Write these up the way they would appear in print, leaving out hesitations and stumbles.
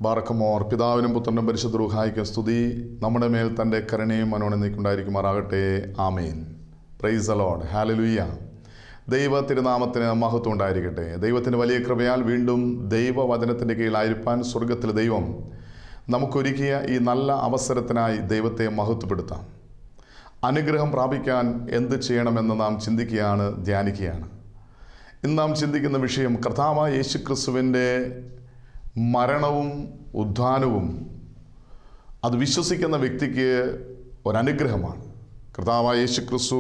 ബാറക്കമോർ. പിതാവിനും പുത്രനും പരിശുദ്ധ റൂഹായിക്കും സ്തുതി. നമ്മുടെ മേൽ തൻ്റെ കരുണയും മനോണനീക്കുണ്ടായിരിക്കുമാറാകട്ടെ. ആമേൻ. Praise the Lord. ഹല്ലേലൂയ. ദൈവ തിരുനാമത്തിന് മഹത്വം ഉണ്ടായിരിക്കട്ടെ. ദൈവത്തിൻ്റെ വലിയ കൃപയാൽ വീണ്ടും ദൈവവചനത്തിൻ്റെ കീഴിലായിരിക്കാൻ സ്വർഗത്തിലെ ദൈവം നമുക്കൊരുക്കിയ ഈ നല്ല അവസരത്തിനായി ദൈവത്തെ മഹത്വപ്പെടുത്താം. അനുഗ്രഹം പ്രാപിക്കാൻ എന്ത് ചെയ്യണമെന്ന് നാം ചിന്തിക്കുകയാണ്, ധ്യാനിക്കുകയാണ്. ഇന്ന് നാം ചിന്തിക്കുന്ന വിഷയം കർത്താവായ യേശുക്രിസ്തുവിൻ്റെ മരണവും ഉദ്ധാനവും അത് വിശ്വസിക്കുന്ന വ്യക്തിക്ക് ഒരനുഗ്രഹമാണ്. കർത്താവായ യേശുക്രിസ്തു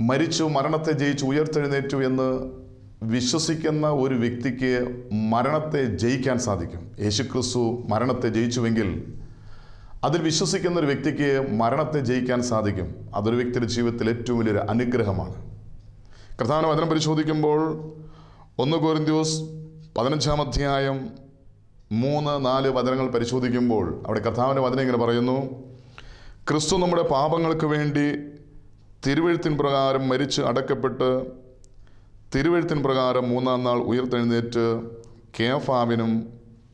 മരിച്ചു, മരണത്തെ ജയിച്ചു, ഉയർത്തെഴുന്നേറ്റു എന്ന് വിശ്വസിക്കുന്ന ഒരു വ്യക്തിക്ക് മരണത്തെ ജയിക്കാൻ സാധിക്കും. യേശുക്രിസ്തു മരണത്തെ ജയിച്ചുവെങ്കിൽ അതിൽ വിശ്വസിക്കുന്ന ഒരു വ്യക്തിക്ക് മരണത്തെ ജയിക്കാൻ സാധിക്കും. അതൊരു വ്യക്തിയുടെ ജീവിതത്തിൽ ഏറ്റവും വലിയൊരു അനുഗ്രഹമാണ്. കർത്താവിൻ്റെ വചനം പരിശോധിക്കുമ്പോൾ 1 കൊരിന്ത്യസ് 15-ാം അധ്യായം 3-4 വചനങ്ങൾ പരിശോധിക്കുമ്പോൾ അവിടെ കർത്താവിൻ്റെ വചനം ഇങ്ങനെ പറയുന്നു: ക്രിസ്തു നമ്മുടെ പാപങ്ങൾക്ക് വേണ്ടി തിരുവെഴുത്തിൻ പ്രകാരം മരിച്ച് അടക്കപ്പെട്ട് തിരുവെഴുത്തിൻ പ്രകാരം 3-ാം നാൾ ഉയർത്തെഴുന്നേറ്റ് കേഫാവിനും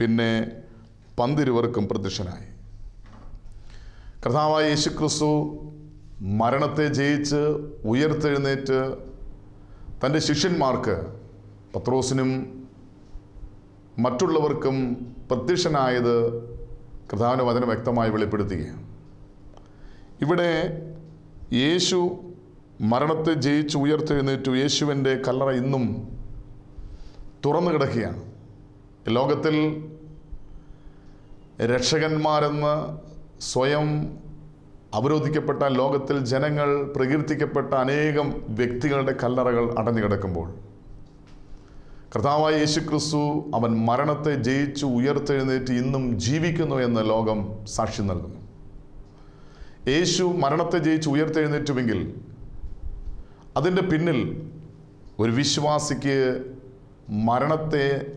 പിന്നെ 12 പ്രത്യക്ഷനായി. കർത്താവായ യേശുക്രിസ്തു മരണത്തെ ജയിച്ച് ഉയർത്തെഴുന്നേറ്റ് തൻ്റെ ശിഷ്യന്മാർക്ക്, പത്രോസിനും മറ്റുള്ളവർക്കും പ്രത്യക്ഷനായത് കർത്താവിൻ്റെ വചനം വ്യക്തമായി വെളിപ്പെടുത്തുകയാണ്. ഇവിടെ യേശു മരണത്തെ ജയിച്ച് ഉയർത്തെഴുന്നേറ്റു. യേശുവിൻ്റെ കല്ലറ ഇന്നും തുറന്നു കിടക്കുകയാണ്. ലോകത്തിൽ രക്ഷകന്മാരെന്ന് സ്വയം അവരോധിക്കപ്പെട്ട, ലോകത്തിൽ ജനങ്ങൾ പ്രകീർത്തിക്കപ്പെട്ട അനേകം വ്യക്തികളുടെ കല്ലറകൾ അടഞ്ഞു കിടക്കുമ്പോൾ കർത്താവായ യേശുക്രിസ്തു അവൻ മരണത്തെ ജയിച്ചു ഉയർത്തെഴുന്നേറ്റ് ഇന്നും ജീവിക്കുന്നു എന്ന് ലോകം സാക്ഷ്യം നൽകുന്നു. യേശു മരണത്തെ ജയിച്ച് ഉയർത്തെഴുന്നേറ്റുവെങ്കിൽ അതിൻ്റെ പിന്നിൽ ഒരു വിശ്വാസിക്ക്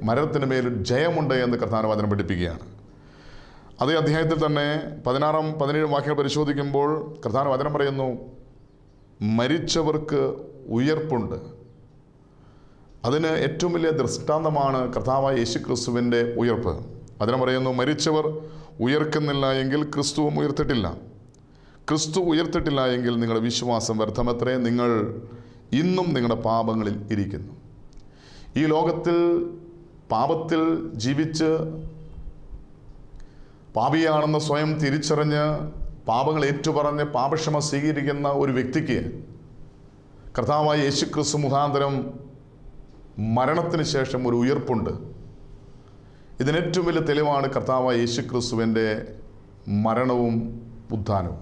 മരണത്തിന് മേൽ ജയമുണ്ട് എന്ന് കർത്താവിൻ്റെ വചനം പഠിപ്പിക്കുകയാണ്. അതേ അധ്യായത്തിൽ തന്നെ 16-17 വാക്യങ്ങൾ പരിശോധിക്കുമ്പോൾ കർത്താവിൻ്റെ വചനം പറയുന്നു: മരിച്ചവർക്ക് ഉയർപ്പുണ്ട്. അതിന് ഏറ്റവും വലിയ ദൃഷ്ടാന്തമാണ് കർത്താവായ യേശുക്രിസ്തുവിൻ്റെ ഉയർപ്പ്. വചനം പറയുന്നു: മരിച്ചവർ ഉയർക്കുന്നില്ല എങ്കിൽ ക്രിസ്തുവും ഉയർത്തിട്ടില്ല. ക്രിസ്തു ഉയർത്തിട്ടില്ല എങ്കിൽ നിങ്ങളുടെ വിശ്വാസം വ്യർത്ഥമത്രേ. നിങ്ങൾ ഇന്നും നിങ്ങളുടെ പാപങ്ങളിൽ ഇരിക്കുന്നു. ഈ ലോകത്തിൽ പാപത്തിൽ ജീവിച്ച് പാപിയാണെന്ന് സ്വയം തിരിച്ചറിഞ്ഞ് പാപങ്ങൾ ഏറ്റുപറഞ്ഞ് പാപക്ഷമ സ്വീകരിക്കുന്ന ഒരു വ്യക്തിക്ക് കർത്താവായ യേശുക്രിസ്തു മുഖാന്തരം മരണത്തിന് ശേഷം ഒരു ഉയർപ്പുണ്ട്. ഇതിനേറ്റവും വലിയ തെളിവാണ് കർത്താവായ യേശുക്രിസ്തുവിൻ്റെ മരണവും ഉദ്ധാനവും.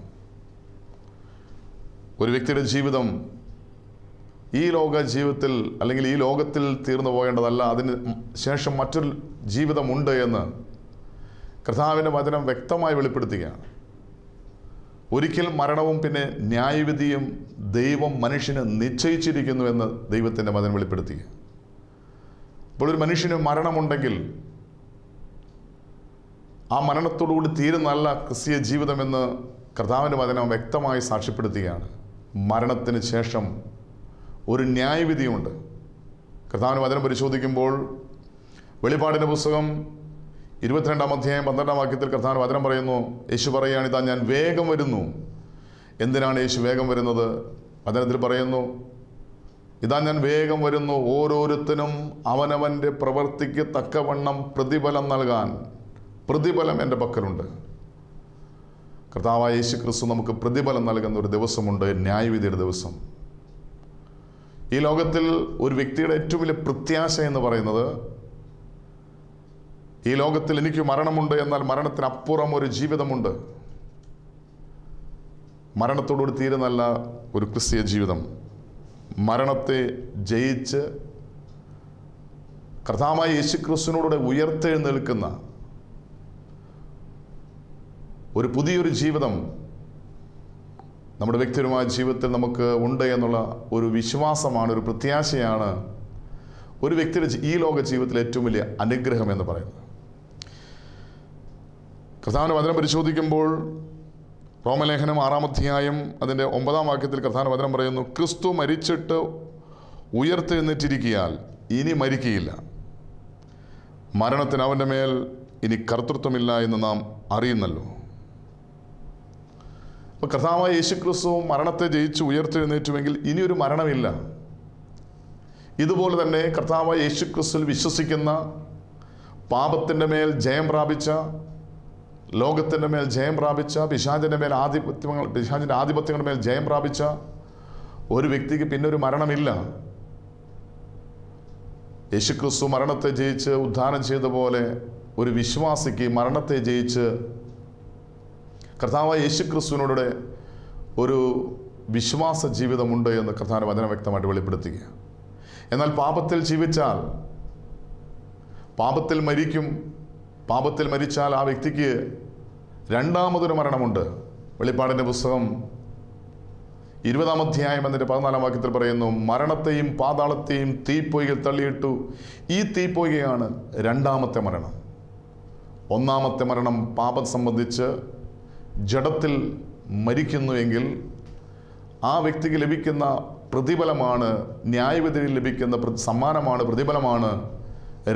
ഒരു വ്യക്തിയുടെ ജീവിതം ഈ ലോക ജീവിതത്തിൽ അല്ലെങ്കിൽ ഈ ലോകത്തിൽ തീർന്നു പോകേണ്ടതല്ല, അതിന് ശേഷം മറ്റൊരു ജീവിതമുണ്ട് എന്ന് കർത്താവിൻ്റെ വചനം വ്യക്തമായി വെളിപ്പെടുത്തുകയാണ്. ഒരിക്കൽ മരണവും പിന്നെ ന്യായവിധിയും ദൈവം മനുഷ്യന് നിശ്ചയിച്ചിരിക്കുന്നു എന്ന് ദൈവത്തിൻ്റെ വചനം വെളിപ്പെടുത്തുക. അപ്പോൾ ഒരു മനുഷ്യന് മരണമുണ്ടെങ്കിൽ ആ മരണത്തോടുകൂടി തീരുന്നല്ല ക്രിസ്തീയ ജീവിതമെന്ന് കർത്താവിൻ്റെ വചനം വ്യക്തമായി സാക്ഷ്യപ്പെടുത്തുകയാണ്. മരണത്തിന് ശേഷം ഒരു ന്യായവിധിയുണ്ട്. കർത്താവിൻ്റെ വചനം പരിശോധിക്കുമ്പോൾ വെളിപ്പാടിൻ്റെ പുസ്തകം 22-ാം അധ്യായം 12-ാം വാക്യത്തിൽ കർത്താവിൻ്റെ വചനം പറയുന്നു, യേശു പറയുകയാണ്: ഇതാ ഞാൻ വേഗം വരുന്നു. എന്തിനാണ് യേശു വേഗം വരുന്നത്? വചനത്തിൽ പറയുന്നു, ഇതാ ഞാൻ വേഗം വരുന്നു, ഓരോരുത്തനും അവനവൻ്റെ പ്രവൃത്തിക്ക് തക്കവണ്ണം പ്രതിഫലം നൽകാൻ പ്രതിഫലം എൻ്റെ പക്കലുണ്ട്. കർത്താവായ യേശുക്രിസ്തു നമുക്ക് പ്രതിഫലം നൽകുന്ന ഒരു ദിവസമുണ്ട്, ന്യായവിധിയുടെ ദിവസം. ഈ ലോകത്തിൽ ഒരു വ്യക്തിയുടെ ഏറ്റവും വലിയ പ്രത്യാശ എന്ന് പറയുന്നത്, ഈ ലോകത്തിൽ എനിക്ക് മരണമുണ്ട്, എന്നാൽ മരണത്തിനപ്പുറം ഒരു ജീവിതമുണ്ട്. മരണത്തോടുകൂടി തീരുന്നല്ല ഒരു ക്രിസ്തീയ ജീവിതം. മരണത്തെ ജയിച്ച് കർത്താവായ യേശുക്രിസ്തുവിനോടുകൂടെ ഉയർത്തെഴുന്നേൽക്കുന്ന ഒരു പുതിയൊരു ജീവിതം നമ്മുടെ വ്യക്തിപരമായ ജീവിതത്തിൽ നമുക്ക് ഉണ്ട് എന്നുള്ള ഒരു വിശ്വാസമാണ്, ഒരു പ്രത്യാശയാണ് ഒരു വ്യക്തിയുടെ ഈ ലോക ജീവിതത്തിലെ ഏറ്റവും വലിയ അനുഗ്രഹം എന്ന് പറയുന്നത്. കർത്താവിൻ്റെ വചനം പരിശോധിക്കുമ്പോൾ റോമലേഖനം 6-ാം അധ്യായം അതിൻ്റെ 9-ാം വാക്യത്തിൽ കർത്താവിൻ്റെ വചനം പറയുന്നു: ക്രിസ്തു മരിച്ചിട്ട് ഉയർത്തെഴുന്നേറ്റിരിക്കയാൽ ഇനി മരിക്കുകയില്ല. മരണത്തിന് അവൻ്റെ മേൽ ഇനി കർത്തൃത്വമില്ല എന്ന് നാം അറിയുന്നല്ലോ. അപ്പോൾ കർത്താവായ യേശുക്രിസ്തു മരണത്തെ ജയിച്ച് ഉയർത്തെഴുന്നേറ്റുവെങ്കിൽ ഇനിയൊരു മരണമില്ല. ഇതുപോലെ തന്നെ കർത്താവായ യേശുക്രിസ്തുവിൽ വിശ്വസിക്കുന്ന, പാപത്തിൻ്റെ മേൽ ജയം പ്രാപിച്ച, ലോകത്തിൻ്റെ മേൽ ജയം പ്രാപിച്ച, പിശാചിൻ്റെ ആധിപത്യങ്ങളുടെ മേൽ ജയം പ്രാപിച്ച ഒരു വ്യക്തിക്ക് പിന്നെ ഒരു മരണമില്ല. യേശുക്രിസ്തു മരണത്തെ ജയിച്ച് ഉദ്ധാനം ചെയ്ത പോലെ ഒരു വിശ്വാസിക്ക് മരണത്തെ ജയിച്ച് കർത്താവായ യേശുക്രിസ്തുവിനോട് ഒരു വിശ്വാസ ജീവിതമുണ്ട് എന്ന് കർത്താവിൻ്റെ വചനം വ്യക്തമായിട്ട് വെളിപ്പെടുത്തുക. എന്നാൽ പാപത്തിൽ ജീവിച്ചാൽ, പാപത്തിൽ മരിക്കും. പാപത്തിൽ മരിച്ചാൽ ആ വ്യക്തിക്ക് രണ്ടാമതൊരു മരണമുണ്ട്. വെളിപ്പാടിൻ്റെ പുസ്തകം 20-ാം അധ്യായം അതിൻ്റെ 14-ാം വാക്യത്തിൽ പറയുന്നു, മരണത്തെയും പാതാളത്തെയും തീപ്പൊയ്കയിൽ തള്ളിയിട്ടു. ഈ തീപ്പൊയ്കയാണ് രണ്ടാമത്തെ മരണം. ഒന്നാമത്തെ മരണം പാപം സംബന്ധിച്ച് ജഡത്തിൽ മരിക്കുന്നുവെങ്കിൽ ആ വ്യക്തിക്ക് ലഭിക്കുന്ന പ്രതിഫലമാണ്, ന്യായവിധിയിൽ ലഭിക്കുന്ന സമ്മാനമാണ്, പ്രതിഫലമാണ്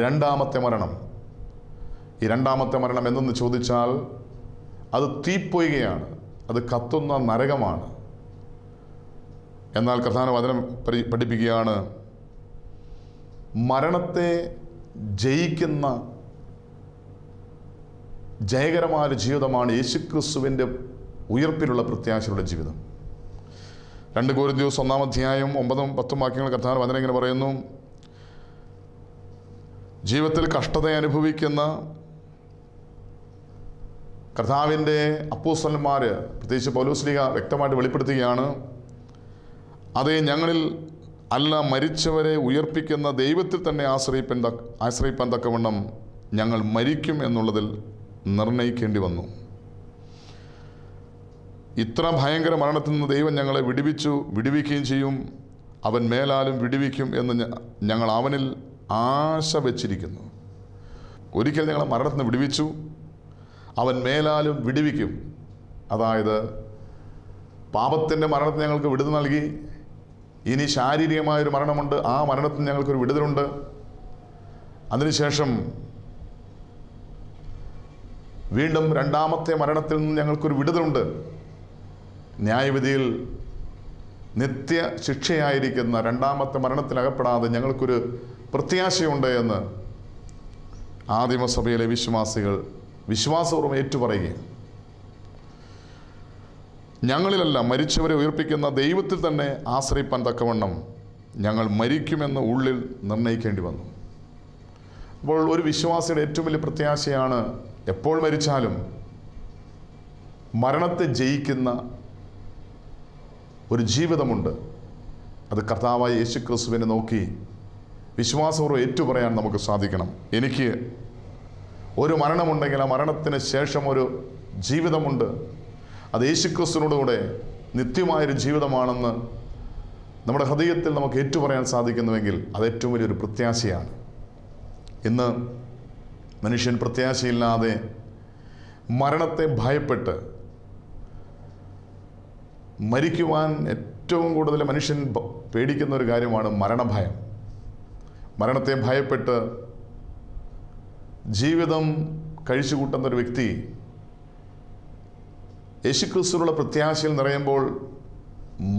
രണ്ടാമത്തെ മരണം. ഈ രണ്ടാമത്തെ മരണം എന്തെന്ന് ചോദിച്ചാൽ അത് തീപ്പൊയ്കയാണ്, അത് കത്തുന്ന നരകമാണ്. എന്നാൽ കർത്താവിന്റെ വചനം പഠിപ്പിക്കുകയാണ്, മരണത്തെ ജയിക്കുന്ന ജയകരമായ ജീവിതമാണ് യേശുക്രിസ്തുവിൻ്റെ ഉയർപ്പിലുള്ള പ്രത്യാശയുടെ ജീവിതം. 2 കൊരിന്ത്യർ 1-ാം അധ്യായം 9-10 വാക്യങ്ങൾ കർത്താവിന്റെ വചനം ഇങ്ങനെ പറയുന്നു, ജീവിതത്തിൽ കഷ്ടത അനുഭവിക്കുന്ന കർത്താവിൻ്റെ അപ്പോസ്തലന്മാർ, പ്രത്യേകിച്ച് പൗലോസ്ലീഹ വ്യക്തമായിട്ട് വെളിപ്പെടുത്തുകയാണ്, അതേ ഞങ്ങളിൽ അല്ല, മരിച്ചവരെ ഉയർപ്പിക്കുന്ന ദൈവത്തിൽ തന്നെ ആശ്രയിപ്പാൻ തക്കവണ്ണം ഞങ്ങൾ മരിക്കും എന്നുള്ളതിൽ നിർണയിക്കേണ്ടി വന്നു. ഇത്ര ഭയങ്കര മരണത്തിൽ നിന്ന് ദൈവം ഞങ്ങളെ വിടുവിക്കുകയും ചെയ്യും. അവൻ മേലാലും വിടുവിക്കും എന്ന് ഞങ്ങൾ അവനിൽ ആശ വച്ചിരിക്കുന്നു. ഒരിക്കൽ ഞങ്ങളെ മരണത്തിൽ നിന്ന് വിടുവിച്ചു, അവൻ മേലാലും വിടുവിക്കും. അതായത് പാപത്തിൻ്റെ മരണത്തിന് ഞങ്ങൾക്ക് വിടുതൽ നൽകി. ഇനി ശാരീരികമായൊരു മരണമുണ്ട്, ആ മരണത്തിന് ഞങ്ങൾക്കൊരു വിടുതലുണ്ട്. അതിനുശേഷം വീണ്ടും രണ്ടാമത്തെ മരണത്തിൽ നിന്ന് ഞങ്ങൾക്കൊരു വിടുതലുണ്ട്. ന്യായവിധിയിൽ നിത്യ ശിക്ഷയായിരിക്കുന്ന രണ്ടാമത്തെ മരണത്തിലകപ്പെടാതെ ഞങ്ങൾക്കൊരു പ്രത്യാശയുണ്ട് എന്ന് ആദിമസഭയിലെ വിശ്വാസികൾ വിശ്വാസപൂർവ്വം ഏറ്റുപറയുകയാണ്. ഞങ്ങളിലല്ല, മരിച്ചവരെ ഉയർപ്പിക്കുന്ന ദൈവത്തിൽ തന്നെ ആശ്രയിപ്പാൻ തക്കവണ്ണം ഞങ്ങൾ മരിക്കുമെന്ന് ഉള്ളിൽ നിർണയിക്കേണ്ടി വന്നു. അപ്പോൾ ഒരു വിശ്വാസിയുടെ ഏറ്റവും വലിയ പ്രത്യാശയാണ്, എപ്പോൾ മരിച്ചാലും മരണത്തെ ജയിക്കുന്ന ഒരു ജീവിതമുണ്ട്. അത് കർത്താവായ യേശുക്രിസ്തുവിനെ നോക്കി വിശ്വാസപൂർവ്വം ഏറ്റുപറയാൻ നമുക്ക് സാധിക്കണം. എനിക്ക് ഒരു മരണമുണ്ടെങ്കിൽ ആ മരണത്തിന് ശേഷം ഒരു ജീവിതമുണ്ട്. അത് യേശുക്രിസ്തുവിനോടുകൂടെ നിത്യമായൊരു ജീവിതമാണെന്ന് നമ്മുടെ ഹൃദയത്തിൽ നമുക്ക് ഏറ്റുപറയാൻ സാധിക്കുന്നുവെങ്കിൽ അത് ഏറ്റവും വലിയൊരു പ്രത്യാശയാണ്. ഇന്ന് മനുഷ്യൻ പ്രത്യാശയില്ലാതെ മരണത്തെ ഭയപ്പെട്ട് മരിക്കുവാൻ ഏറ്റവും കൂടുതൽ മനുഷ്യൻ പേടിക്കുന്ന ഒരു കാര്യമാണ് മരണഭയം. മരണത്തെ ഭയപ്പെട്ട് ജീവിതം കഴിച്ചു കൂട്ടുന്നൊരു വ്യക്തി യേശുക്രിസ്തുവിനുള്ള പ്രത്യാശയിൽ നിറയുമ്പോൾ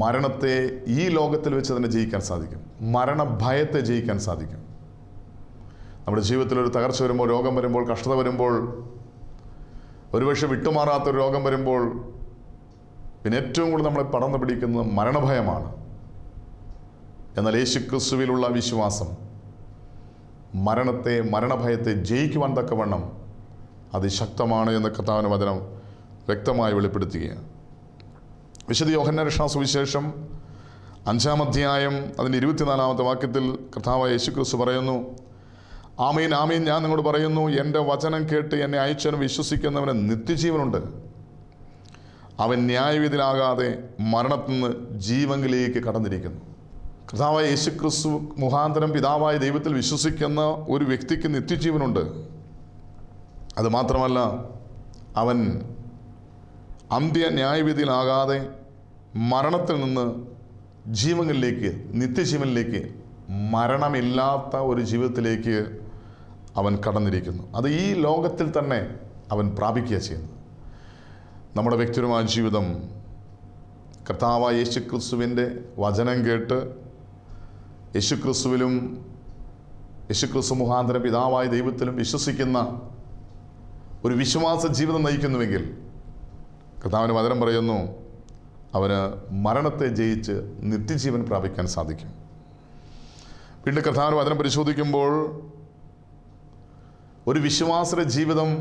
മരണത്തെ ഈ ലോകത്തിൽ വെച്ച് തന്നെ ജയിക്കാൻ സാധിക്കും. മരണഭയത്തെ ജയിക്കാൻ സാധിക്കും. നമ്മുടെ ജീവിതത്തിലൊരു തകർച്ച വരുമ്പോൾ, രോഗം വരുമ്പോൾ, കഷ്ടത വരുമ്പോൾ, ഒരുപക്ഷെ വിട്ടുമാറാത്തൊരു രോഗം വരുമ്പോൾ പിന്നെ ഏറ്റവും കൂടുതൽ നമ്മളെ പടർന്നു പിടിക്കുന്നത് മരണഭയമാണ്. എന്നാൽ യേശുക്രിസ്തുവിലുള്ള വിശ്വാസം മരണഭയത്തെ ജയിക്കുവാൻ തക്കവണ്ണം അതിശക്തമാണ് എന്ന് കർത്താവിന്റെ വചനം വ്യക്തമായി വെളിപ്പെടുത്തുകയാണ്. വിശുദ്ധ യോഹന്നാന്റെ സുവിശേഷം 5-ാം അധ്യായം അതിൻ്റെ 24-ാമത്തെ വാക്യത്തിൽ കർത്താവായ യേശുക്രിസ്തു പറയുന്നു, ആമീൻ ആമീൻ ഞാൻ നിങ്ങളോട് പറയുന്നു, എൻ്റെ വചനം കേട്ട് എന്നെ അയച്ചവനും വിശ്വസിക്കുന്നവന് നിത്യജീവനുണ്ട്. അവൻ ന്യായവിധിയിലാകാതെ മരണത്തിൽ നിന്ന് ജീവനിലേക്ക് കടന്നിരിക്കുന്നു. കർത്താവായ യേശുക്രിസ്തു മുഖാന്തരം പിതാവായ ദൈവത്തിൽ വിശ്വസിക്കുന്ന ഒരു വ്യക്തിക്ക് നിത്യജീവനുണ്ട്. അതുമാത്രമല്ല, അവൻ അന്ത്യ ന്യായവിധിയിലാകാതെ മരണത്തിൽ നിന്ന് ജീവനിലേക്ക്, നിത്യജീവനിലേക്ക്, മരണമില്ലാത്ത ഒരു ജീവിതത്തിലേക്ക് അവൻ കടന്നിരിക്കുന്നു. അത് ഈ ലോകത്തിൽ തന്നെ അവൻ പ്രാപിക്കുക ചെയ്യുന്നു. നമ്മുടെ വ്യക്തിപരമായ ജീവിതം കർത്താവായ യേശുക്രിസ്തുവിൻ്റെ വചനം കേട്ട് യേശുക്രിസ്തുവിലും യേശുക്രിസ്തു മുഖാന്തരം പിതാവായ ദൈവത്തിലും വിശ്വസിക്കുന്ന ഒരു വിശ്വാസ ജീവിതം നയിക്കുന്നുവെങ്കിൽ കർത്താവിൻ്റെ വചനം പറയുന്നു, അവന് മരണത്തെ ജയിച്ച് നിത്യജീവൻ പ്രാപിക്കാൻ സാധിക്കും. വീണ്ടും കർത്താവിൻ്റെ വചനം പരിശോധിക്കുമ്പോൾ ഒരു വിശ്വാസ ജീവിതം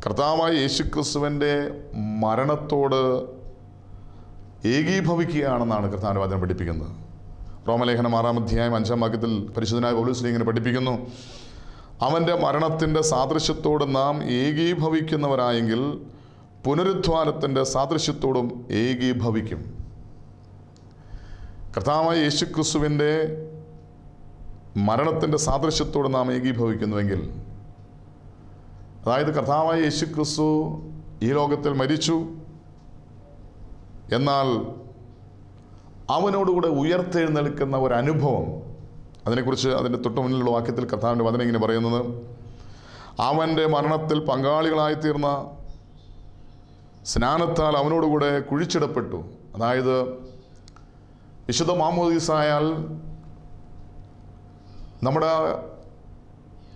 കർത്താവായ യേശുക്രിസ്തുവിൻ്റെ മരണത്തോട് ഏകീഭവിക്കുകയാണെന്നാണ് കർത്താവിൻ്റെ വചനം പഠിപ്പിക്കുന്നത്. റോമലേഖനം 6-ാം അധ്യായം 5-ാം വാക്യത്തിൽ പരിശുദ്ധനായ പൗലോസ് ഇങ്ങനെ പഠിപ്പിക്കുന്നു, അവൻ്റെ മരണത്തിൻ്റെ സാദൃശ്യത്തോട് നാം ഏകീഭവിക്കുന്നവരായെങ്കിൽ പുനരുത്ഥാനത്തിൻ്റെ സാദൃശ്യത്തോടും ഏകീഭവിക്കും. കർത്താവായ യേശുക്രിസ്തുവിൻ്റെ മരണത്തിൻ്റെ സാദൃശ്യത്തോട് നാം ഏകീഭവിക്കുന്നുവെങ്കിൽ, അതായത് കർത്താവായ യേശുക്രിസ്തു ഈ ലോകത്തിൽ മരിച്ചു, എന്നാൽ അവനോടുകൂടെ ഉയർത്തെഴുന്നേൽക്കുന്ന ഒരനുഭവം, അതിനെക്കുറിച്ച് അതിൻ്റെ തൊട്ടു മുന്നിലുള്ള വാക്യത്തിൽ കർത്താവിൻ്റെ വചനം ഇങ്ങനെ പറയുന്നത്, അവൻ്റെ മരണത്തിൽ പങ്കാളികളായിത്തീർന്ന സ്നാനത്താൽ അവനോടുകൂടെ കുഴിച്ചിടപ്പെട്ടു. അതായത് വിശുദ്ധ മാമോദീസായാൽ നമ്മുടെ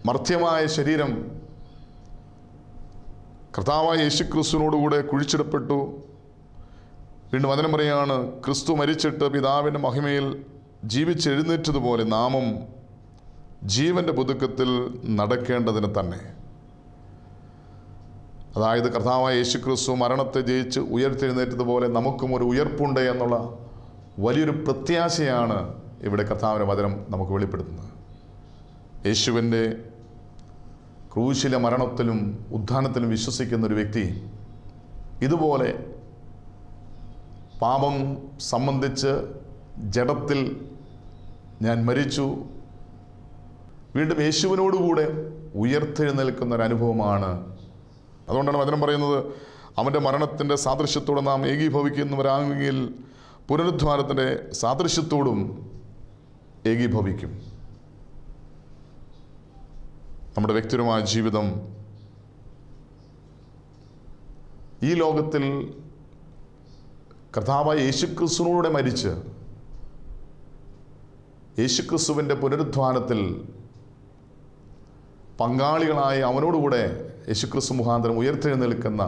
മർത്യമായ ശരീരം കർത്താവായ യേശുക്രിസ്തുവിനോടുകൂടെ കുഴിച്ചിടപ്പെട്ടു. വീണ്ടും വചനം പറയുകയാണ്, ക്രിസ്തു മരിച്ചിട്ട് പിതാവിൻ്റെ മഹിമയിൽ ജീവിച്ചെഴുന്നേറ്റതുപോലെ നാമും ജീവൻ്റെ പുതുക്കത്തിൽ നടക്കേണ്ടതിന് തന്നെ. അതായത് കർത്താവായ യേശുക്രിസ്തു മരണത്തെ ജയിച്ച് ഉയർത്തെഴുന്നേറ്റതുപോലെ നമുക്കും ഒരു ഉയർപ്പുണ്ട് എന്നുള്ള വലിയൊരു പ്രത്യാശയാണ് ഇവിടെ കർത്താവിൻ്റെ വചനം നമുക്ക് വെളിപ്പെടുത്തുന്നത്. യേശുവിൻ്റെ ക്രൂശിലെ മരണത്തിലും ഉത്ഥാനത്തിലും വിശ്വസിക്കുന്ന ഒരു വ്യക്തി ഇതുപോലെ പാപം സംബന്ധിച്ച് ജഡത്തിൽ ഞാൻ മരിച്ചു, വീണ്ടും യേശുവിനോടുകൂടെ ഉയർത്തെഴുന്നേൽക്കുന്ന ഒരു അനുഭവമാണ്. അതുകൊണ്ടാണ് വചനം പറയുന്നത്, അവൻ്റെ മരണത്തിൻ്റെ സാദൃശ്യത്തോടെ നാം ഏകീഭവിക്കുന്നവരാണെങ്കിൽ പുനരുദ്ധാനത്തിൻ്റെ സാദൃശ്യത്തോടും ഏകീഭവിക്കും. നമ്മുടെ വ്യക്തിപരമായ ജീവിതം ഈ ലോകത്തിൽ കർത്താവായ യേശുക്രിസ്തുവിനോടെ മരിച്ച് യേശുക്രിസ്തുവിൻ്റെ പുനരുദ്ധാനത്തിൽ പങ്കാളികളായി അവനോടുകൂടെ യേശുക്രിസ്തു മുഖാന്തരം ഉയർത്തെഴുന്നേൽക്കുന്ന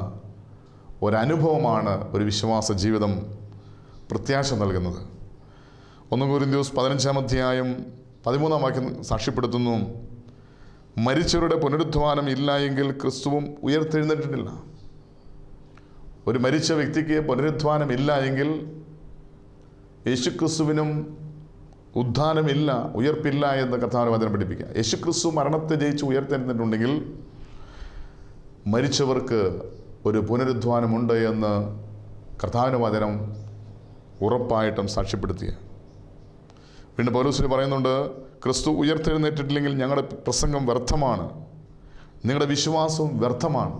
ഒരനുഭവമാണ് ഒരു വിശ്വാസ ജീവിതം പ്രത്യാശ നൽകുന്നത്. 1 കൊരിന്ത്യർ 15-ാം അധ്യായം 13-ാം വാക്യം സാക്ഷ്യപ്പെടുത്തുന്നു, മരിച്ചവരുടെ പുനരുദ്ധാനം ഇല്ല എങ്കിൽ ക്രിസ്തുവും ഉയർത്തെഴുന്നേറ്റിട്ടില്ല. ഒരു മരിച്ച വ്യക്തിക്ക് പുനരുദ്ധാനം ഇല്ല എങ്കിൽ യേശുക്രിസ്തുവിനും ഉദ്ധാനമില്ല, ഉയർപ്പില്ല എന്ന് കർത്താവിന്റെ വചനം പഠിപ്പിക്കുക. യേശുക്രിസ്തു മരണത്തെ ജയിച്ച് ഉയർത്തെഴുന്നേറ്റിട്ടുണ്ടെങ്കിൽ മരിച്ചവർക്ക് ഒരു പുനരുദ്ധാനമുണ്ട് എന്ന് കർത്താവിന്റെ വചനം ഉറപ്പായിട്ടും സാക്ഷ്യപ്പെടുത്തിയ. വീണ്ടും പൗലോസ് പറയുന്നുണ്ട്, ക്രിസ്തു ഉയർത്തെഴുന്നേറ്റിട്ടില്ലെങ്കിൽ ഞങ്ങളുടെ പ്രസംഗം വ്യർത്ഥമാണ്, നിങ്ങളുടെ വിശ്വാസവും വ്യർത്ഥമാണ്.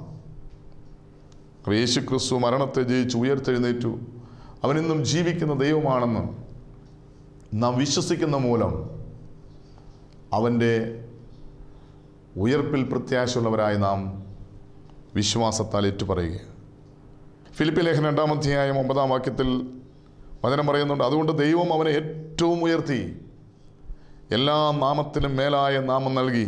അപ്പോൾ യേശു ക്രിസ്തു മരണത്തെ ജയിച്ച് ഉയർത്തെഴുന്നേറ്റു, അവനിന്നും ജീവിക്കുന്ന ദൈവമാണെന്ന് നാം വിശ്വസിക്കുന്ന മൂലം അവൻ്റെ ഉയർപ്പിൽ പ്രത്യാശയുള്ളവരായി നാം വിശ്വാസത്താൽ ഏറ്റുപറയുക. ഫിലിപ്പി ലേഖനം 2-ാം അധ്യായം 9-ാം വാക്യത്തിൽ വചനം പറയുന്നുണ്ട്, അതുകൊണ്ട് ദൈവം അവനെ ഏറ്റവും ഉയർത്തി എല്ലാ നാമത്തിനും മേലായ നാമം നൽകി.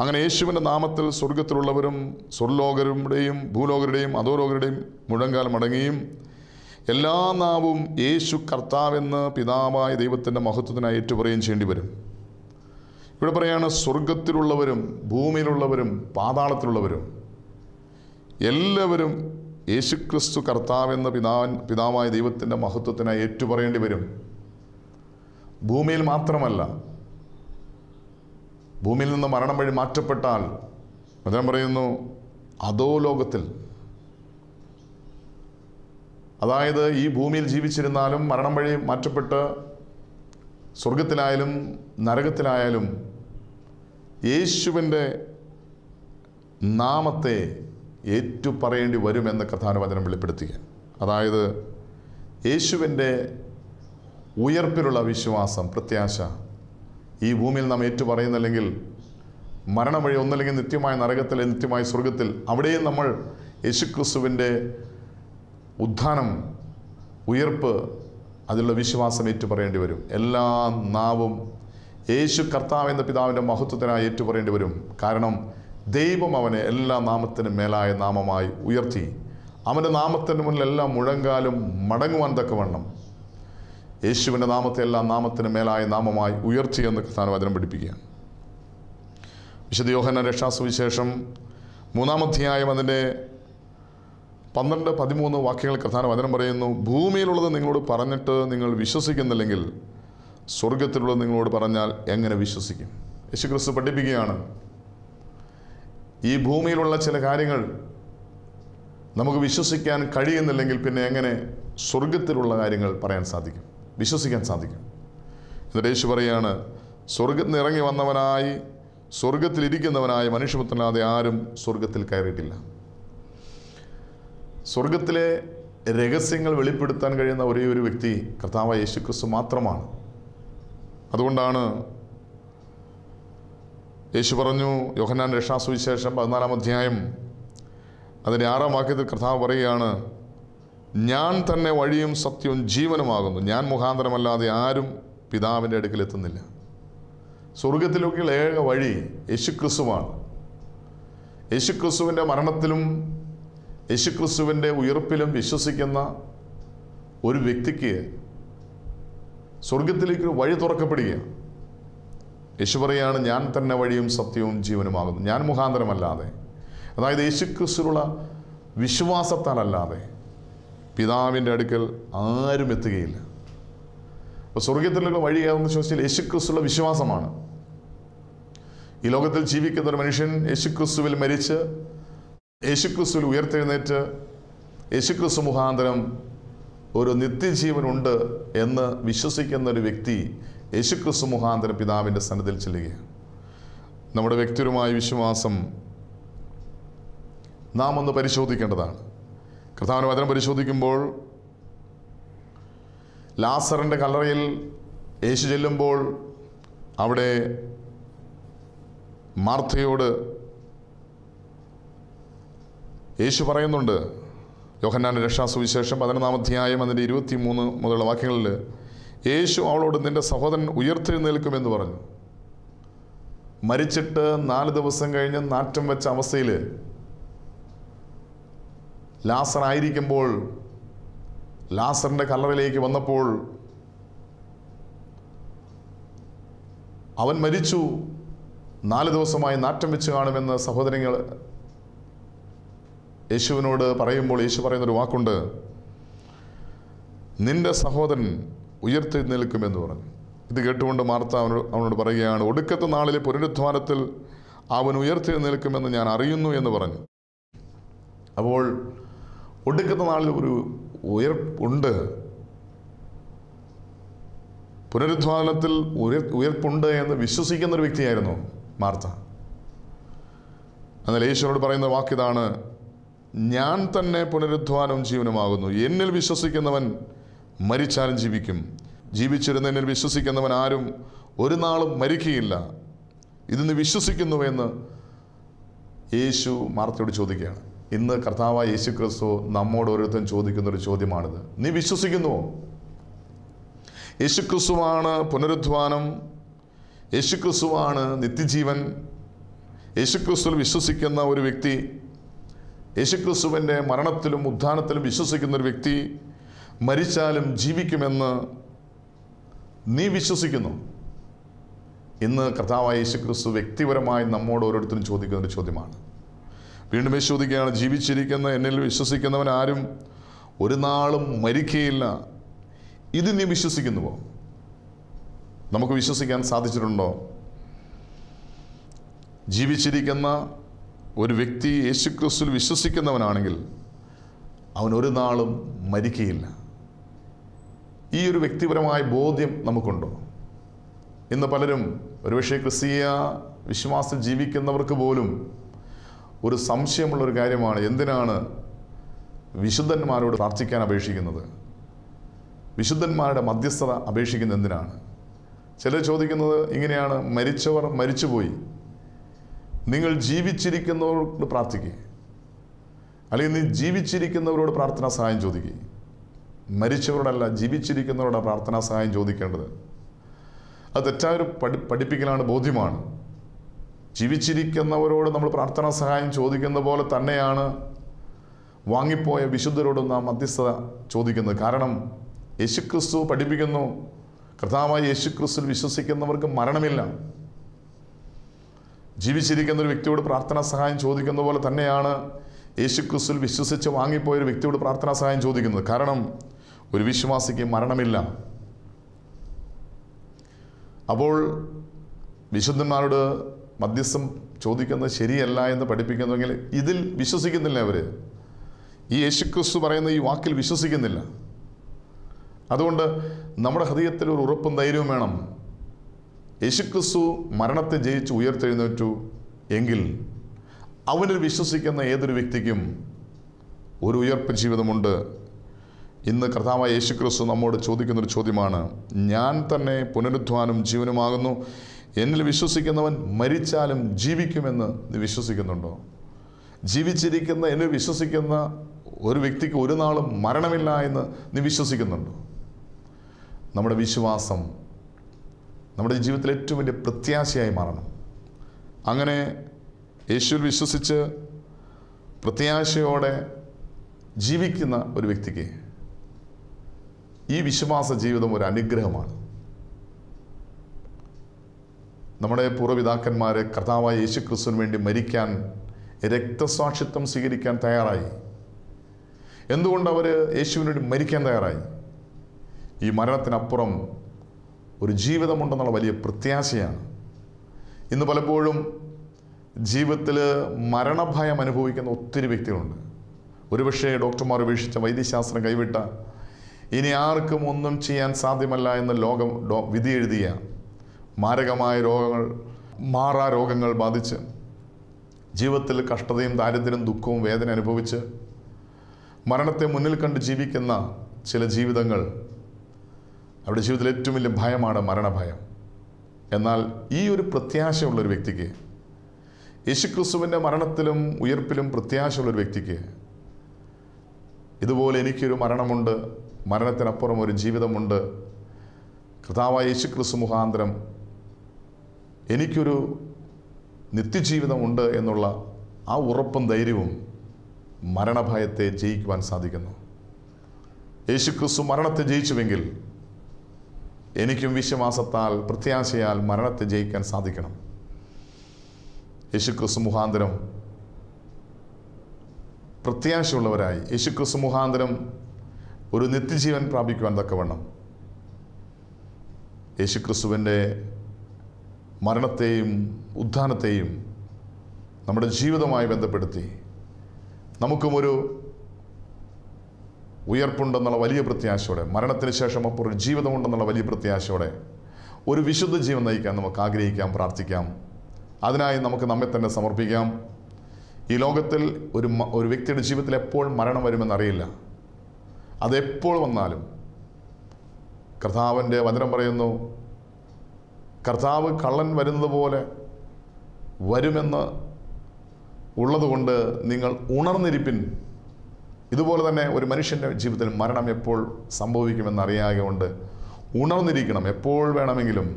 അങ്ങനെ യേശുവിൻ്റെ നാമത്തിൽ സ്വർഗത്തിലുള്ളവരും സ്വർലോകരുടെയും ഭൂലോകരുടെയും അധോലോകരുടെയും മുഴങ്കാലം അടങ്ങിയും എല്ലാ നാവും യേശു കർത്താവെന്ന് പിതാവായ ദൈവത്തിൻ്റെ മഹത്വത്തിനായി ഏറ്റുപറയുകയും ചെയ്യേണ്ടി വരും. ഇവിടെ പറയാണ്, സ്വർഗത്തിലുള്ളവരും ഭൂമിയിലുള്ളവരും പാതാളത്തിലുള്ളവരും എല്ലാവരും യേശുക്രിസ്തു കർത്താവെന്ന പിതാവായ ദൈവത്തിൻ്റെ മഹത്വത്തിനായി ഏറ്റുപറയേണ്ടി വരും. ഭൂമിയിൽ മാത്രമല്ല, ഭൂമിയിൽ നിന്ന് മരണം വഴി മാറ്റപ്പെട്ടാൽ വചനം പറയുന്നു അധോലോകത്തിൽ, അതായത് ഈ ഭൂമിയിൽ ജീവിച്ചിരുന്നാലും മരണം വഴി മാറ്റപ്പെട്ട് സ്വർഗത്തിലായാലും നരകത്തിലായാലും യേശുവിൻ്റെ നാമത്തെ ഏറ്റുപറയേണ്ടി വരുമെന്ന് കർത്താവിന്റെ വചനം വെളിപ്പെടുത്തുക. അതായത് യേശുവിൻ്റെ ഉയർപ്പിലുള്ള വിശ്വാസം, പ്രത്യാശ ഈ ഭൂമിയിൽ നാം ഏറ്റുപറയുന്നില്ലെങ്കിൽ മരണം വഴി ഒന്നല്ലെങ്കിൽ നിത്യമായ നരകത്തിൽ, നിത്യമായ സ്വർഗത്തിൽ. അവിടെയും നമ്മൾ യേശുക്രിസ്തുവിൻ്റെ ഉത്ഥാനം, ഉയർപ്പ്, അതിലുള്ള വിശ്വാസം ഏറ്റുപറയേണ്ടി വരും. എല്ലാ നാവും യേശു കർത്താവ് എന്ന പിതാവിൻ്റെ മഹത്വത്തിനായി ഏറ്റുപറയേണ്ടി വരും. കാരണം ദൈവം അവനെ എല്ലാ നാമത്തിനും മേലായ നാമമായി ഉയർത്തി. അവൻ്റെ നാമത്തിന് മുന്നിൽ എല്ലാ മുഴങ്കാലും മടങ്ങുവാൻ തക്കവണ്ണം യേശുവിൻ്റെ നാമത്തെ എല്ലാ നാമത്തിന് മേലായ നാമമായി ഉയർത്തി എന്ന് കർത്താവ് വചനം പഠിപ്പിക്കുകയാണ്. വിശുദ്ധ യോഹന്നാൻ രക്ഷാസുവിശേഷം 3-ാം അധ്യായം അതിൻ്റെ 12-13 വാക്യങ്ങൾ കർത്താവ് വചനം പറയുന്നു. ഭൂമിയിലുള്ളത് നിങ്ങളോട് പറഞ്ഞിട്ട് നിങ്ങൾ വിശ്വസിക്കുന്നില്ലെങ്കിൽ സ്വർഗത്തിലുള്ളത് നിങ്ങളോട് പറഞ്ഞാൽ എങ്ങനെ വിശ്വസിക്കും? യേശുക്രിസ്തു പഠിപ്പിക്കുകയാണ്, ഈ ഭൂമിയിലുള്ള ചില കാര്യങ്ങൾ നമുക്ക് വിശ്വസിക്കാൻ കഴിയുന്നില്ലെങ്കിൽ പിന്നെ എങ്ങനെ സ്വർഗത്തിലുള്ള കാര്യങ്ങൾ പറയാൻ സാധിക്കും, വിശ്വസിക്കാൻ സാധിക്കും? എന്നിട്ട് യേശു പറയുകയാണ്, സ്വർഗത്തിൽ നിന്ന് ഇറങ്ങി വന്നവനായി സ്വർഗത്തിലിരിക്കുന്നവനായ മനുഷ്യപുത്രനാതെ ആരും സ്വർഗത്തിൽ കയറിയിട്ടില്ല. സ്വർഗത്തിലെ രഹസ്യങ്ങൾ വെളിപ്പെടുത്താൻ കഴിയുന്ന ഒരേ ഒരു വ്യക്തി കർത്താവായ യേശുക്രിസ്തു മാത്രമാണ്. അതുകൊണ്ടാണ് യേശു പറഞ്ഞു, യോഹന്നാൻ രക്ഷാസുവിശേഷം 14-ാം അധ്യായം അതിൻ്റെ 6-ാം വാക്യത്തിൽ കർത്താവ് പറയുകയാണ്, ഞാൻ തന്നെ വഴിയും സത്യവും ജീവനുമാകുന്നു, ഞാൻ മുഖാന്തരമല്ലാതെ ആരും പിതാവിൻ്റെ അടുക്കൽ എത്തുന്നില്ല. സ്വർഗത്തിലേക്കുള്ള ഏക വഴി യേശുക്രിസ്തുവാണ്. യേശുക്രിസ്തുവിൻ്റെ മരണത്തിലും യേശുക്രിസ്തുവിൻ്റെ ഉയർപ്പിലും വിശ്വസിക്കുന്ന ഒരു വ്യക്തിക്ക് സ്വർഗത്തിലേക്ക് വഴി തുറക്കപ്പെടുകയാണ്. യേശു പറയുകയാണ്, ഞാൻ തന്നെ വഴിയും സത്യവും ജീവനുമാകുന്നു, ഞാൻ മുഖാന്തരമല്ലാതെ. അതായത് യേശുക്രിസ്തുവിലുള്ള വിശ്വാസത്താലല്ലാതെ പിതാവിൻ്റെ അടുക്കൽ ആരും എത്തുകയില്ല. അപ്പോൾ സ്വർഗത്തിലുള്ള വഴി ഏതെന്ന് ചോദിച്ചാൽ യേശുക്രിസ്തുവിലുള്ള വിശ്വാസമാണ്. ഈ ലോകത്തിൽ ജീവിക്കുന്ന ഒരു മനുഷ്യൻ യേശുക്രിസ്തുവിൽ മരിച്ച് യേശുക്രിസ്തുവിൽ ഉയർത്തെഴുന്നേറ്റ് യേശുക്രിസ്തു മുഖാന്തരം ഒരു നിത്യജീവനുണ്ട് എന്ന് വിശ്വസിക്കുന്ന ഒരു വ്യക്തി യേശുക്രിസ്തു മുഖാന്തരം പിതാവിൻ്റെ സന്നിധിയിൽ ചെല്ലുകയാണ്. നമ്മുടെ വ്യക്തിപരമായ വിശ്വാസം നാം ഒന്ന് പരിശോധിക്കേണ്ടതാണ്. കർത്താവിൻ്റെ വചനം പരിശോധിക്കുമ്പോൾ ലാസറിൻ്റെ കല്ലറയിൽ യേശു ചെല്ലുമ്പോൾ അവിടെ മാർത്തയോട് യേശു പറയുന്നുണ്ട്, യോഹന്നാൻ്റെ രക്ഷാസുവിശേഷം 11-ാം അധ്യായം അതിൻ്റെ 23 മുതലുള്ള വാക്യങ്ങളിൽ യേശു അവളോട്, നിന്റെ സഹോദരൻ ഉയർത്തെഴുന്നേൽക്കുമെന്ന് പറഞ്ഞു. മരിച്ചിട്ട് 4 ദിവസം കഴിഞ്ഞ് നാറ്റം വെച്ച അവസ്ഥയിൽ ലാസർ ആയിരിക്കുമ്പോൾ ലാസറിൻ്റെ കല്ലറയിലേക്ക് വന്നപ്പോൾ അവൻ മരിച്ചു, 4 ദിവസമായി നാറ്റം വെച്ച് കാണുമെന്ന് സഹോദരങ്ങൾ യേശുവിനോട് പറയുമ്പോൾ യേശു പറയുന്നൊരു വാക്കുണ്ട്, നിന്റെ സഹോദരൻ ഉയർത്തെഴുന്നേൽക്കുമെന്ന് പറഞ്ഞു. ഇത് കേട്ടുകൊണ്ട് മാർത്ത അവനോട് പറയുകയാണ്, ഒടുക്കത്തെ നാളിലെ പുനരുദ്ധാനത്തിൽ അവൻ ഉയർത്തെഴുന്നേൽക്കുമെന്ന് ഞാൻ അറിയുന്നു എന്ന് പറഞ്ഞു. അപ്പോൾ ഒടുക്കത്തെ നാളിൽ ഒരു ഉയർപ്പുണ്ട്, പുനരുദ്ധാനത്തിൽ ഉയർപ്പുണ്ട് എന്ന് വിശ്വസിക്കുന്ന ഒരു വ്യക്തിയായിരുന്നു മാർത്ത. എന്നാൽ യേശുവിനോട് പറയുന്ന വാക്കിതാണ്, ഞാൻ തന്നെ പുനരുദ്ധാനവും ജീവനുമാകുന്നു, എന്നിൽ വിശ്വസിക്കുന്നവൻ മരിച്ചാലും ജീവിക്കും, ജീവിച്ചിരുന്ന എന്നിൽ വിശ്വസിക്കുന്നവൻ ആരും ഒരു നാളും മരിക്കുകയില്ല. ഇത് നീ വിശ്വസിക്കുന്നുവെന്ന് യേശു മാർത്തയോട് ചോദിക്കുകയാണ്. ഇന്ന് കർത്താവായ യേശു ക്രിസ്തു നമ്മോട് ഓരോരുത്തരും ചോദിക്കുന്നൊരു ചോദ്യമാണിത്, നീ വിശ്വസിക്കുന്നുവോ? യേശുക്രിസ്തുവാണ് പുനരുദ്ധാനം, യേശുക്രിസ്തുവാണ് നിത്യജീവൻ. യേശുക്രിസ്തുവിൽ വിശ്വസിക്കുന്ന ഒരു വ്യക്തി, യേശുക്രിസ്തുവിൻ്റെ മരണത്തിലും ഉത്ഥാനത്തിലും വിശ്വസിക്കുന്ന ഒരു വ്യക്തി മരിച്ചാലും ജീവിക്കുമെന്ന് നീ വിശ്വസിക്കുന്നു? ഇന്ന് കർത്താവായ യേശുക്രിസ്തു വ്യക്തിപരമായി നമ്മോട് ഓരോരുത്തരും ചോദിക്കുന്നൊരു ചോദ്യമാണ്. വീണ്ടും യേശു ചോദിക്കുകയാണ്, ജീവിച്ചിരിക്കുന്ന എന്നിൽ വിശ്വസിക്കുന്നവൻ ആരും ഒരു നാളും മരിക്കുകയില്ല, ഇത് നീ വിശ്വസിക്കുന്നുവോ? നമുക്ക് വിശ്വസിക്കാൻ സാധിച്ചിട്ടുണ്ടോ? ജീവിച്ചിരിക്കുന്ന ഒരു വ്യക്തി യേശുക്രിസ്തുവിൽ വിശ്വസിക്കുന്നവനാണെങ്കിൽ അവൻ ഒരു നാളും മരിക്കുകയില്ല. ഈ ഒരു വ്യക്തിപരമായ ബോധ്യം നമുക്കുണ്ടോ? ഇന്ന് പലരും ഒരുപക്ഷെ ക്രിസ്തീയ വിശ്വാസത്തിൽ ജീവിക്കുന്നവർക്ക് പോലും ഒരു സംശയമുള്ളൊരു കാര്യമാണ്, എന്തിനാണ് വിശുദ്ധന്മാരോട് പ്രാർത്ഥിക്കാൻ അപേക്ഷിക്കുന്നത്? വിശുദ്ധന്മാരുടെ മധ്യസ്ഥത അപേക്ഷിക്കുന്നത് എന്തിനാണ്? ചിലർ ചോദിക്കുന്നത് ഇങ്ങനെയാണ്, മരിച്ചവർ മരിച്ചുപോയി, നിങ്ങൾ ജീവിച്ചിരിക്കുന്നവരോട് പ്രാർത്ഥിക്കുക, അല്ലെങ്കിൽ നീ ജീവിച്ചിരിക്കുന്നവരോട് പ്രാർത്ഥനാ സഹായം ചോദിക്കുക. മരിച്ചവരോടല്ല, ജീവിച്ചിരിക്കുന്നവരോട് പ്രാർത്ഥനാ സഹായം ചോദിക്കേണ്ടത്. അത് തെറ്റായൊരു പഠിപ്പിക്കലാണ്, ബോധ്യമാണ്. ജീവിച്ചിരിക്കുന്നവരോട് നമ്മൾ പ്രാർത്ഥനാ സഹായം ചോദിക്കുന്ന പോലെ തന്നെയാണ് വാങ്ങിപ്പോയ വിശുദ്ധരോട് നാം മധ്യസ്ഥത ചോദിക്കുന്നത്. കാരണം യേശുക്രിസ്തു പഠിപ്പിക്കുന്നു, കർത്താവായ യേശുക്രിസ്തുവിൽ വിശ്വസിക്കുന്നവർക്ക് മരണമില്ല. ജീവിച്ചിരിക്കുന്ന ഒരു വ്യക്തിയോട് പ്രാർത്ഥനാ സഹായം ചോദിക്കുന്ന പോലെ തന്നെയാണ് യേശുക്രിസ്തുവിൽ വിശ്വസിച്ച് വാങ്ങിപ്പോയ ഒരു വ്യക്തിയോട് പ്രാർത്ഥനാ സഹായം ചോദിക്കുന്നത്. കാരണം ഒരു വിശ്വാസിക്ക് മരണമില്ല. അപ്പോൾ വിശുദ്ധന്മാരോട് മധ്യസ്ഥം ചോദിക്കുന്നത് ശരിയല്ല എന്ന് പഠിപ്പിക്കുന്നുവെങ്കിൽ ഇതിൽ വിശ്വസിക്കുന്നില്ല. അവർ ഈ യേശുക്രിസ്തു പറയുന്ന ഈ വാക്കിൽ വിശ്വസിക്കുന്നില്ല. അതുകൊണ്ട് നമ്മുടെ ഹൃദയത്തിൽ ഒരു ഉറപ്പും ധൈര്യവും വേണം. യേശുക്രിസ്തു മരണത്തെ ജയിച്ച് ഉയർത്തെഴുന്നേറ്റു എങ്കിൽ അവനിൽ വിശ്വസിക്കുന്ന ഏതൊരു വ്യക്തിക്കും ഒരു ഉയർപ്പ് ജീവിതമുണ്ട്. ഇന്ന് കർത്താവായ യേശുക്രിസ്തു നമ്മോട് ചോദിക്കുന്നൊരു ചോദ്യമാണ്, ഞാൻ തന്നെ പുനരുദ്ധാനം ജീവനുമാകുന്നു, എന്നിൽ വിശ്വസിക്കുന്നവൻ മരിച്ചാലും ജീവിക്കുമെന്ന് നീ വിശ്വസിക്കുന്നുണ്ടോ? ജീവിച്ചിരിക്കുന്ന എന്നിൽ വിശ്വസിക്കുന്ന ഒരു വ്യക്തിക്ക് ഒരു നാളും മരണമില്ല എന്ന് നീ വിശ്വസിക്കുന്നുണ്ടോ? നമ്മുടെ വിശ്വാസം നമ്മുടെ ജീവിതത്തിലെ ഏറ്റവും വലിയ പ്രത്യാശയായി മാറണം. അങ്ങനെ യേശുവിൽ വിശ്വസിച്ച് പ്രത്യാശയോടെ ജീവിക്കുന്ന ഒരു വ്യക്തിക്ക് ഈ വിശ്വാസ ജീവിതം ഒരു അനുഗ്രഹമാണ്. നമ്മുടെ പൂർവ്വപിതാക്കന്മാർ കർത്താവായ യേശുക്രിസ്തുവിന് വേണ്ടി മരിക്കാൻ, രക്തസാക്ഷിത്വം സ്വീകരിക്കാൻ തയ്യാറായി. എന്തുകൊണ്ട് അവർ യേശുവിന് വേണ്ടി മരിക്കാൻ തയ്യാറായി? ഈ മരണത്തിനപ്പുറം ഒരു ജീവിതമുണ്ടെന്നുള്ള വലിയ പ്രത്യാശയാണ്. ഇന്ന് പലപ്പോഴും ജീവിതത്തിൽ മരണഭയം അനുഭവിക്കുന്ന ഒത്തിരി വ്യക്തികളുണ്ട്. ഒരുപക്ഷെ ഡോക്ടർമാർ ഉപേക്ഷിച്ച വൈദ്യശാസ്ത്രം കൈവിട്ട, ഇനി ആർക്കും ഒന്നും ചെയ്യാൻ സാധ്യമല്ല എന്ന് ലോകം വിധി എഴുതിയ മാരകമായ രോഗങ്ങൾ, മാറാ രോഗങ്ങൾ ബാധിച്ച് ജീവിതത്തിൽ കഷ്ടതയും ദാരിദ്ര്യവും ദുഃഖവും വേദന അനുഭവിച്ച് മരണത്തെ മുന്നിൽ കണ്ട് ജീവിക്കുന്ന ചില ജീവിതങ്ങൾ, അവരുടെ ജീവിതത്തിൽ ഏറ്റവും വലിയ ഭയമാണ് മരണഭയം. എന്നാൽ ഈ ഒരു പ്രത്യാശയുള്ളൊരു വ്യക്തിക്ക്, യേശുക്രിസ്തുവിൻ്റെ മരണത്തിലും ഉയർപ്പിലും പ്രത്യാശയുള്ളൊരു വ്യക്തിക്ക്, ഇതുപോലെ എനിക്കൊരു മരണമുണ്ട്, മരണത്തിനപ്പുറം ഒരു ജീവിതമുണ്ട്, കർത്താവായ യേശുക്രിസ്തു മുഖാന്തരം എനിക്കൊരു നിത്യജീവിതമുണ്ട് എന്നുള്ള ആ ഉറപ്പും ധൈര്യവും മരണഭയത്തെ ജയിക്കുവാൻ സാധിക്കുന്നു. യേശുക്രിസ്തു മരണത്തെ ജയിച്ചുവെങ്കിൽ എനിക്കും വിശ്വാസത്താൽ പ്രത്യാശയാൽ മരണത്തെ ജയിക്കാൻ സാധിക്കണം. യേശുക്രിസ്തു മുഖാന്തരം പ്രത്യാശയുള്ളവരായി, യേശുക്രിസ്തു മുഖാന്തരം ഒരു നിത്യജീവൻ പ്രാപിക്കുവാൻ തക്കവണ്ണം യേശുക്രിസ്തുവിൻ്റെ മരണത്തെയും ഉത്ഥാനത്തെയും നമ്മുടെ ജീവിതവുമായി ബന്ധപ്പെടുത്തി നമുക്കും ഒരു ഉയർപ്പുണ്ടെന്നുള്ള വലിയ പ്രത്യാശയോടെ, മരണത്തിന് ശേഷം അപ്പോൾ ഒരു ജീവിതമുണ്ടെന്നുള്ള വലിയ പ്രത്യാശയോടെ ഒരു വിശുദ്ധ ജീവൻ നയിക്കാൻ നമുക്ക് ആഗ്രഹിക്കാം, പ്രാർത്ഥിക്കാം. അതിനായി നമുക്ക് നമ്മെ തന്നെ സമർപ്പിക്കാം. ഈ ലോകത്തിൽ ഒരു വ്യക്തിയുടെ ജീവിതത്തിൽ എപ്പോൾ മരണം വരുമെന്നറിയില്ല. അതെപ്പോൾ വന്നാലും കർത്താവിൻ്റെ വചനം പറയുന്നു, കർത്താവ് കള്ളൻ വരുന്നത് പോലെ വരുമെന്ന് ഉള്ളതുകൊണ്ട് നിങ്ങൾ ഉണർന്നിരിപ്പിൻ. ഇതുപോലെ തന്നെ ഒരു മനുഷ്യൻ്റെ ജീവിതത്തിൽ മരണം എപ്പോൾ സംഭവിക്കുമെന്ന് അറിയാതെ കൊണ്ട് ഉണർന്നിരിക്കണം. എപ്പോൾ വേണമെങ്കിലും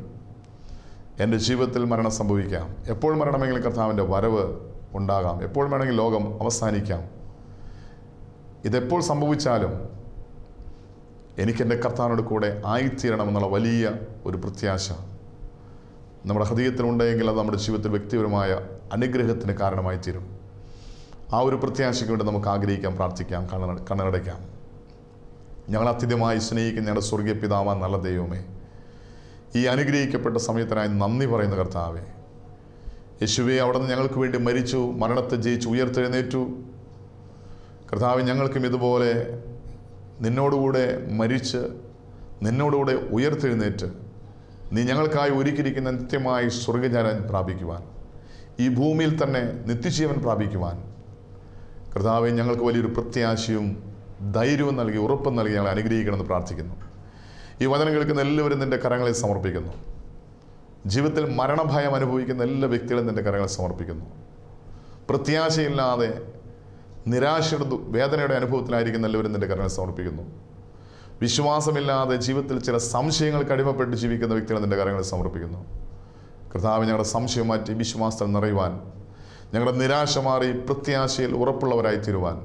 എൻ്റെ ജീവിതത്തിൽ മരണം സംഭവിക്കാം, എപ്പോൾ വേണമെങ്കിലും കർത്താവിൻ്റെ വരവ് ഉണ്ടാകാം, എപ്പോൾ വേണമെങ്കിലും ലോകം അവസാനിക്കാം. ഇതെപ്പോൾ സംഭവിച്ചാലും എനിക്കെൻ്റെ കർത്താവിനോട് കൂടെ ആയിത്തീരണമെന്നുള്ള വലിയ ഒരു പ്രത്യാശ നമ്മുടെ ഹൃദയത്തിലുണ്ടെങ്കിൽ അത് നമ്മുടെ ജീവിതത്തിൽ വ്യക്തിപരമായ അനുഗ്രഹത്തിന് കാരണമായി തീരും. ആ ഒരു പ്രത്യാശയ്ക്ക് വേണ്ടി നമുക്ക് ആഗ്രഹിക്കാം, പ്രാർത്ഥിക്കാം, കണ്ണടയ്ക്കാം. ഞങ്ങൾ അത്യധികമായി സ്നേഹിക്കുന്ന ഞങ്ങളുടെ സ്വർഗീയ പിതാവാൻ നല്ല ദൈവമേ, ഈ അനുഗ്രഹിക്കപ്പെട്ട സമയത്തിനായി നന്ദി പറയുന്ന കർത്താവേ, യേശുവേ, അവിടുന്ന് ഞങ്ങൾക്ക് വേണ്ടി മരിച്ചു, മരണത്തെ ജയിച്ചു, ഉയർത്തെഴുന്നേറ്റു. കർത്താവേ, ഞങ്ങൾക്കും ഇതുപോലെ നിന്നോടുകൂടെ മരിച്ച് നിന്നോടുകൂടെ ഉയർത്തെഴുന്നേറ്റ് നീ ഞങ്ങൾക്കായി ഒരുക്കിയിരിക്കുന്ന നിത്യമായി സ്വർഗജാലം പ്രാപിക്കുവാൻ, ഈ ഭൂമിയിൽ തന്നെ നിത്യജീവൻ പ്രാപിക്കുവാൻ കർത്താവേ, ഞങ്ങൾക്ക് വലിയൊരു പ്രത്യാശയും ധൈര്യവും നൽകി, ഉറപ്പും നൽകി ഞങ്ങളെ അനുഗ്രഹിക്കണമെന്ന് പ്രാർത്ഥിക്കുന്നു. ഈ വചനം കേൾക്കുന്ന എല്ലാവരും നിൻ്റെ കരങ്ങളിൽ സമർപ്പിക്കുന്നു. ജീവിതത്തിൽ മരണഭയം അനുഭവിക്കുന്ന എല്ലാ വ്യക്തികളും നിൻ്റെ കരങ്ങളിൽ സമർപ്പിക്കുന്നു. പ്രത്യാശയില്ലാതെ നിരാശയുടെ വേദനയുടെ അനുഭവത്തിലായിരിക്കുന്ന എല്ലാവരും നിൻ്റെ കരുണ സമർപ്പിക്കുന്നു. വിശ്വാസമില്ലാതെ ജീവിതത്തിൽ ചില സംശയങ്ങൾക്ക് അടിമപ്പെട്ട് ജീവിക്കുന്ന വ്യക്തികളെ നിൻ്റെ കരങ്ങളിൽ സമർപ്പിക്കുന്നു. കർത്താവ്, ഞങ്ങളുടെ സംശയം മാറ്റി വിശ്വാസത്തിൽ നിറയുവാൻ, ഞങ്ങളുടെ നിരാശ മാറി പ്രത്യാശയിൽ ഉറപ്പുള്ളവരായി തീരുവാൻ,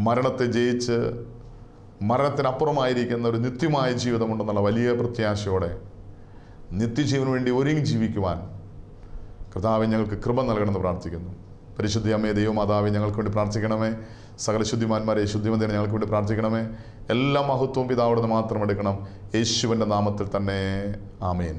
മരണത്തെ ജയിച്ച് മരണത്തിനപ്പുറമായിരിക്കുന്ന ഒരു നിത്യമായ ജീവിതമുണ്ടെന്നുള്ള വലിയ പ്രത്യാശയോടെ നിത്യജീവന് വേണ്ടി ഒരുങ്ങി ജീവിക്കുവാൻ കർത്താവ് ഞങ്ങൾക്ക് കൃപ നൽകണമെന്ന് പ്രാർത്ഥിക്കുന്നു. പരിശുദ്ധ അമ്മേ, ദൈവമാതാവേ, ഞങ്ങൾക്ക് വേണ്ടി പ്രാർത്ഥിക്കണമേ. സകല ശുദ്ധിമാന്മാരെ, ശുദ്ധിമന്തിനെ ഞങ്ങൾക്ക് വേണ്ടി പ്രാർത്ഥിക്കണമേ. എല്ലാ മഹത്വവും പിതാവിടുന്ന് മാത്രം എടുക്കണം. യേശുവിൻ്റെ നാമത്തിൽ തന്നെ. ആമേൻ.